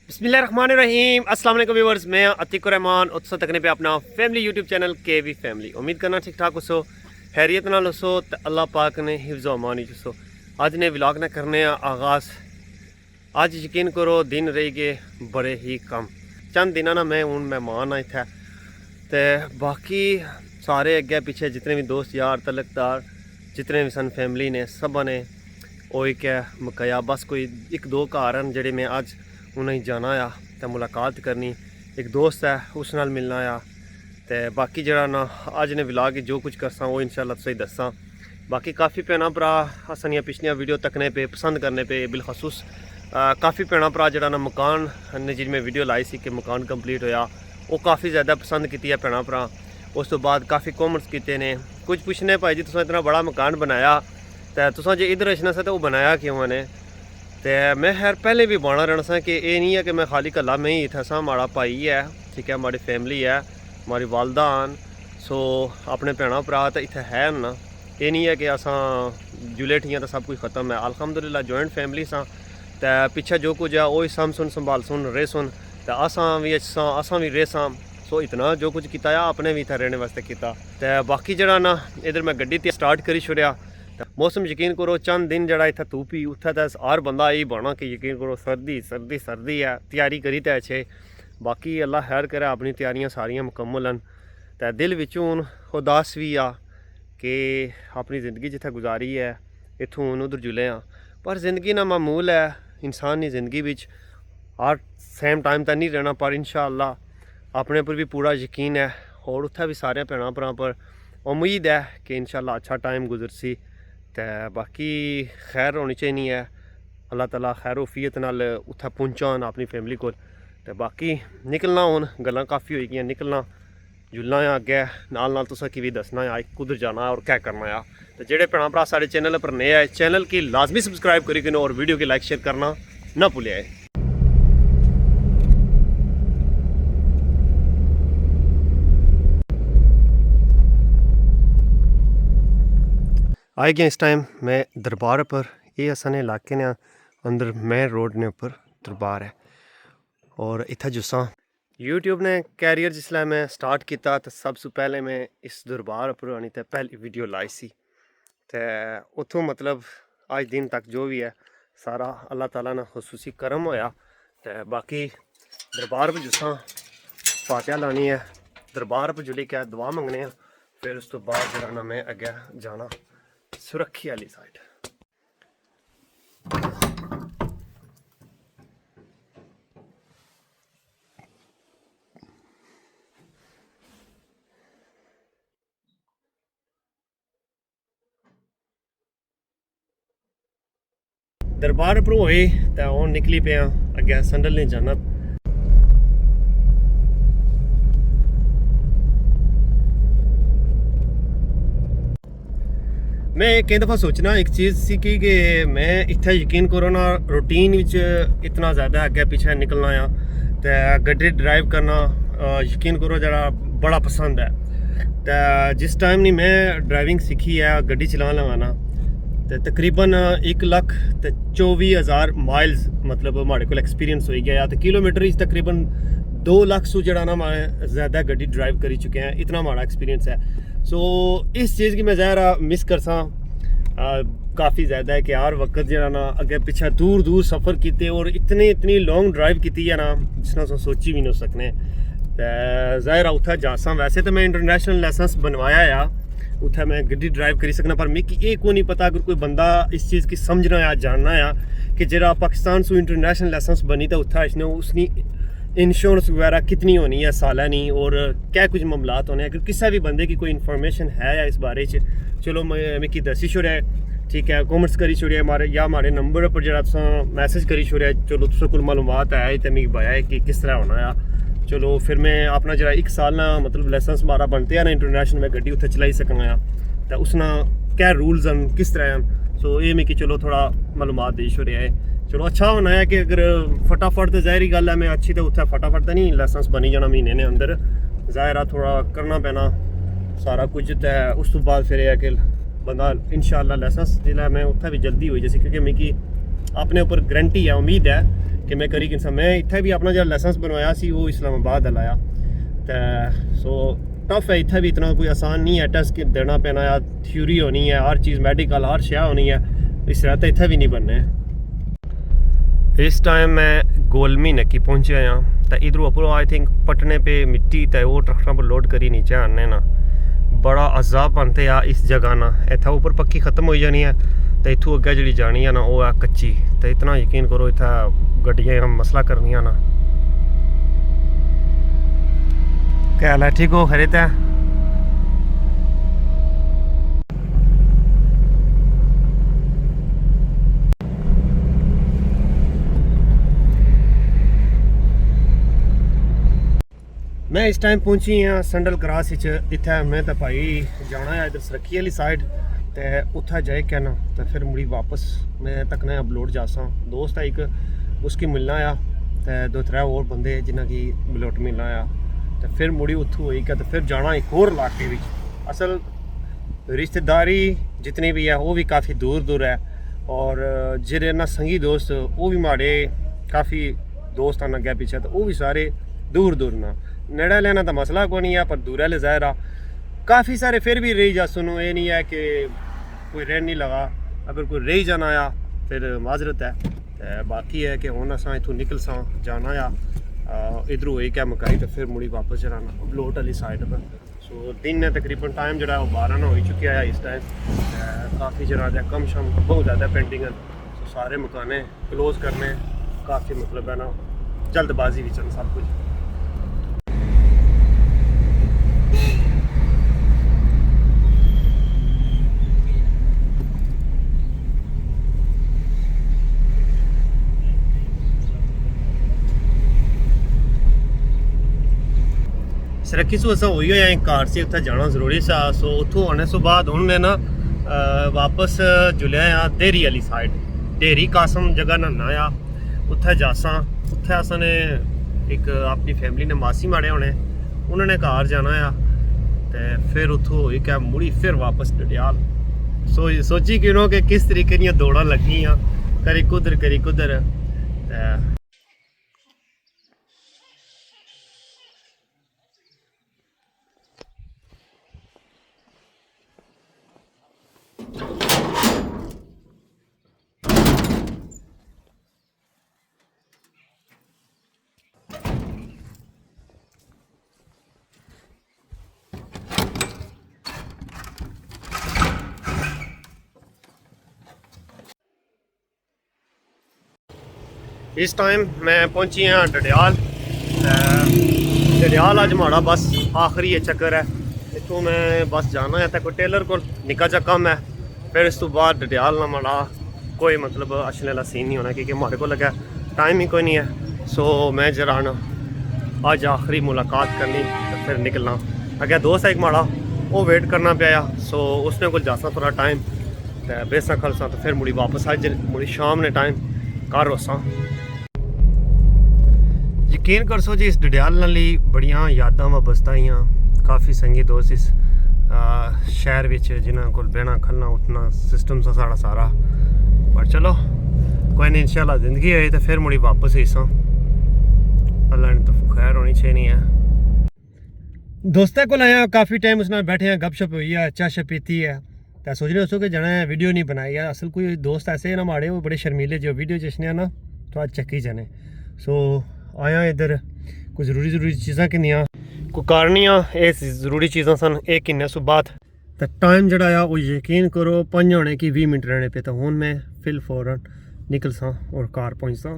बिस्मिल्लाहिर्रहमानिर्रहीम अस्सलाम वालेकुम व्यूअर्स, मैं अतीकुर रहमान उत्सव तकने पे अपना फैमिली यूट्यूब चैनल केवी फैमिली। उम्मीद करना ठीक ठाक हो, खैरियत नाल हो, तो अल्लाह पाक ने हिफ्ज़ अमान हो। अज ने व्लॉग ने करने आगाज़। अज यकीन करो दिन रही गए बड़े ही कम, चंद दिनों ना मैं हूँ मेहमान हाँ इत्थै, ते बाकी सारे अगे पिछे जितने भी दोस्त यार तलकदार जितने भी सन फैमिली ने सब ने ओही क्या मुकाया। बस कोई एक दो घर हैं जेह्ड़े मैं अज उन्हें जाना आ तो मुलाकात करनी, एक दोस्त है उस नाल मिलना आ, तो बाकी जरा ना अज ने व्लॉग जो कुछ करसा वो इंशाल्लाह तुसें दस्सां। बाकी काफ़ी भैन भरा असां पिछलियां वीडियो तकने पे पसंद करने पे बिलखसूस काफ़ी भैन भरा जरा ना मकान ने जी मैं वीडियो लाई सी कि मकान कंप्लीट होया, वो काफ़ी ज़्यादा पसंद की है भैन भरा। उस तो बाद काफ़ी कॉमेंट्स किए ने, कुछ पुछने भाई जी तुसें इतना बड़ा मकान बनाया तो तुसें जे इधर रचना सा तो वो बनाया क्यों ने। तो मैं खैर पहले भी बना रहना सा कि ये नहीं है कि मैं खाली कला में ही इतना सा, हमारा भाई है ठीक है, हमारी फैमिली है, हमारी वालदा आन सो अपने भैन भरा तो इतने है ना। ये नहीं है कि असा जुले ठीक तो सब कुछ ख़त्म है, अल्हम्दुलिल्लाह जॉइंट फैमिली सा, तो पिछे जो कुछ है वही सम सुन संभाल सुन रहे सुन, तो असा भी रहे सा। सो इतना जो कुछ किया अपने भी इतना रहने वास्ते किया। तो बाकी जरा ना इधर मैं गड्डी स्टार्ट करी छुड़िया। मौसम यकीन करो चंद दिन जरा इतना धूप ही उत्थे तो हर बंदा यही बना कि यकीन करो सर्दी सर्दी सर्दी है, तैयारी करी तो अच्छे। बाकी अल्लाह खैर करे अपनी तैयारियां सारियां मुकम्मल हैं। तो दिल विचों हूँ उदास भी आ कि अपनी ज़िंदगी जिथे गुजारी है इत्थों उधर जुले हाँ, पर ज़िंदगी ना मामूल है, इंसान की ज़िंदगी विच हर सेम टाइम तो नहीं रहना, पर इंशाअल्लाह अपने पर भी पूरा यकीन है और उत्थे भी सारे भैन भरा पर उम्मीद है कि इंशाअल्लाह अच्छा टाइम गुजरसी। तो बाकी खैर होनी चाहिए है, अल्लाह ताला खैर वफीयत नाल उत्थे पहुँचान अपनी फैमिली को। तो बाकी निकलना हूँ गल्लां काफ़ी हो गई, निकलना जुलना है अगे नाल तुसें की भी दसना है कुधर जाना है और क्या करना है। तो जेडे भैन भरा साढ़े चैनल पर नए आए चैनल की लाजमी सब्सक्राइब करी और वीडियो की लाइक शेयर करना ना भूलिए। आए गए इस टाइम मैं दरबार पर, ये असाने इलाके ने अंदर मेन रोड ने ऊपर दरबार है। और इतना जुस्सा यूट्यूब ने कैरियर जिसलै मैं स्टार्ट किया तो सबसे पहले मैं इस दरबार पर आनी तो पहली वीडियो लाई सी, तो उतों मतलब आज दिन तक जो भी है सारा अल्लाह ताला ने खसूसी करम होया। तो बाकी दरबार पर जुस्सा फातिहा लानी है, दरबार पर जुली क्या दुआ मंगने, फिर उस तो बाद जरा ना मैं अगे जाना सुरखी वाली साइड। दरबार पर होए तो हूँ निकली पे अगे संडल ने जाना। मैं कई दफ़ा सोचना एक चीज़ सी कि मैं इत्थे यकीन करो ना रूटीन इतना ज़्यादा अगे पीछे निकलना आ, तो गड्डी ड्राइव करना यकीन करो जरा बड़ा पसंद है। तो जिस टाइम नहीं मैं ड्राइविंग सीखी है गड्डी चलाने लगाना, तो तकरीबन 1,24,000 माइल्स मतलब हमारे को एक्सपीरियंस हो गया। तो किलोमीटर तकरीबन 2 लाख सौ जरा ना मैं ज़्यादा गड्डी ड्राइव करी चुके हैं, इतना हमारा एक्सपीरियंस है। सो इस चीज़ की मैं ज़ाहिर मिस कर सा काफ़ी ज़्यादा है कि हर वक्त जरा ना अगे पीछे दूर दूर सफ़र किए और इतनी लॉन्ग ड्राइव की है ना जिसना सोची भी नहीं सकने। तो ज़ाहिर उत्थे जासा वैसे तो मैं इंटरनेशनल लाइसेंस बनवाया आ, उत्थे मैं गड्डी ड्राइव करी सकना, पर मिगी ये को नहीं पता अगर कोई बंदा इस चीज़ की समझना या जानना या कि जरा पाकिस्तान से इंटरनेशनल लाइसेंस बनी तो उत्थे इसने उसकी इंश्योरेंस वगैरह कितनी होनी है सालानी और क्या कुछ मामलात होने। अगर किसी भी बंदे की कोई इन्फॉर्मेशन है या इस बारे चलो मिगी दसी छोड़े ठीक है, कॉमेंट्स करी छोड़े हमारे या हमारे नंबर पर जरा मैसेज करी छोड़े, चलो तुम को मालूमात है तो मिगी पाया है कि किस तरह होना है। चलो फिर मैं अपना जरा 1 साल ना मतलब लाइसेंस हमारा बनते हैं ना इंटरनेशनल में गड्डी उत्थे चलाई सकना, तो उसना क्या रूल्स हैं किस तरह हैं। सो ये मिगी चलो थोड़ा मालूमात दे छोड़े है। चलो अच्छा होना है कि अगर फटाफट तो ज़ाहिर गल है मैं अच्छी तो उत्थे फटाफट तो नहीं लाइसेंस बनी जाना महीने ने अंदर, ज़ाहिर थोड़ा करना पैना सारा कुछ। तो उस तो बाद फिर है कि बंदा इंशाअल्लाह लाइसेंस जिला मैं उत्थे भी जल्दी हुई जैसे, क्योंकि मिगी अपने उपर गारंटी है, उम्मीद है कि मैं करी किसा। मैं इत्थे भी अपना जो लाइसेंस बनवाया सी वो इस्लामाबाद लाया, तो सो टफ है। इत्थे भी इतना कोई आसान नहीं है, टेस्ट देना पैना या थ्योरी होनी है, हर चीज़ मेडिकल हर शय होनी है, इस तरह तो इत्थे भी नहीं बनने। इस टाइम मैं गोलमी नक्की पहुँचे हाँ, तो इधरों ऊपर आई थिंक पटने पे मिट्टी तो वो ट्रैक्टर पर लोड करी नीचे आने ना बड़ा अजाब बनते आ इस जगह ना। इतना ऊपर पक्की खत्म हो जानी है, तो इतों अगे जी जानी है ना वो है कच्ची। तो इतना यकीन करो इतना गड्डियाँ मसला करनिया ना। क्या हाल है, ठीक हो खरीद है? मैं इस टाइम पहुंची हाँ संडल क्रॉस इत्थे। मैं तो भाई जाना है इधर सरक्की वाली साइड, तो उत्थे जाए क्या ना, तो फिर मुड़ी वापस मैं तकना अपलोड जासा। दोस्त है एक, उसकी मिलना आ, तो 2-3 और बंदे जिन्हें की बलोट मिलना आ, तो फिर मुड़ी उत्थों होई क्या, तो फिर जाना एक होर इलाके में। असल रिश्तेदारी जितनी भी है वो भी काफ़ी दूर दूर है, और जेरे ना संगी दोस्त वो भी माड़े काफ़ी दोस्त आना अगे पीछे, तो वो भी सारे दूर दूर ना। नेड़े लेना तो मसला को नहीं है, पर दूर ले ज़ाहिर आ काफ़ी सारे फिर भी रही जा सुनो। ये नहीं है कि कोई रह नहीं लगा, अगर कोई रही जाना आ फिर माजरत है। तो बाकी है कि हूँ असा इतों निकल सा जाना आ इधरों एक क्या मकाई, तो फिर मुड़ी वापस चलाना बलोट वाली साइड पर। सो दिन ने तकरीबन टाइम जो 12 हो चुका है इस टाइम। काफ़ी जना कम शम बहुत ज़्यादा पेंटिंग है, तो सारे मकाने क्लोज करने काफ़ी मतलब है ना जल्दबाजी भी चल सब कुछ। सरक्की सो असा हुई है कार से उत्थे जाना जरूरी सा। सो उतों आने से बाद हूँ मैं ना वापस जुलिया आ देरी वाली साइड, डेरी कासम जगह ना आ उत्थे जासा। उत्थे असने एक अपनी फैमिली ने मासी माड़े होने, उन्होंने घर जाना आ, तो फिर उतों हुई क्या मुड़ी फिर वापस डडियाल। सोची क्यों कि किस तरीके दी दौड़ा लगी करी कुदर करी कुदर। इस टाइम मैं पहुंची हाँ डडियाल। डडियाल अज माड़ा बस आखिरी ये चक्कर है, इतों मैं बस जाना है तो कोई टेलर को निका जा कम है, फिर इस तो बाद डडियाल ना माड़ा कोई मतलब अच्छने वाला सीन नहीं होना, क्योंकि हमारे को लगा टाइम ही कोई नहीं है। सो मैं जरा ना अज आखिरी मुलाकात करनी तो फिर निकलना। अगर दोस्त है एक माड़ा वो वेट करना पाया, सो उसने कुछ जासा थोड़ा टाइम तो बेसा खलसा, तो फिर मुड़ी वापस अज मुड़ी शाम ने टाइम घर रोसा। यकीन कर सो जी इस डडियाल नाली बड़िया यादां वाबस्ता ही काफ़ी संगी दोस्त इस शहर विच जिन्होंने को बहना खलना उठना सिस्टम सा सारा। पर चलो कोई नहीं, इंशाल्लाह ज़िंदगी है तो फिर मुड़ी वापस ही सा, अल्लाह ने तो खैर होनी चाहिए है। दोस्तों को आया काफ़ी टाइम उसने बैठे हैं, गपशप हुई है, चाय शप पीती है, तो सोच रहे हो कि जना वीडियो नहीं बनाई है। असल कोई दोस्त ऐसे ना माड़े वो बड़े शर्मीले जो वीडियो जिसने ना तो आज चक्की जाने। सो आया इधर कुछ ज़रूरी चीज़ां किन्नियां को कारनियां ये ज़रूरी चीज़ां सन एक किन्ने सो बाद, तो टाइम जड़ा वो यकीन करो 5 होने की 20 मिनट रहने पे, तो हूँ मैं फिल फौरन निकल सा और कार पहुँचता।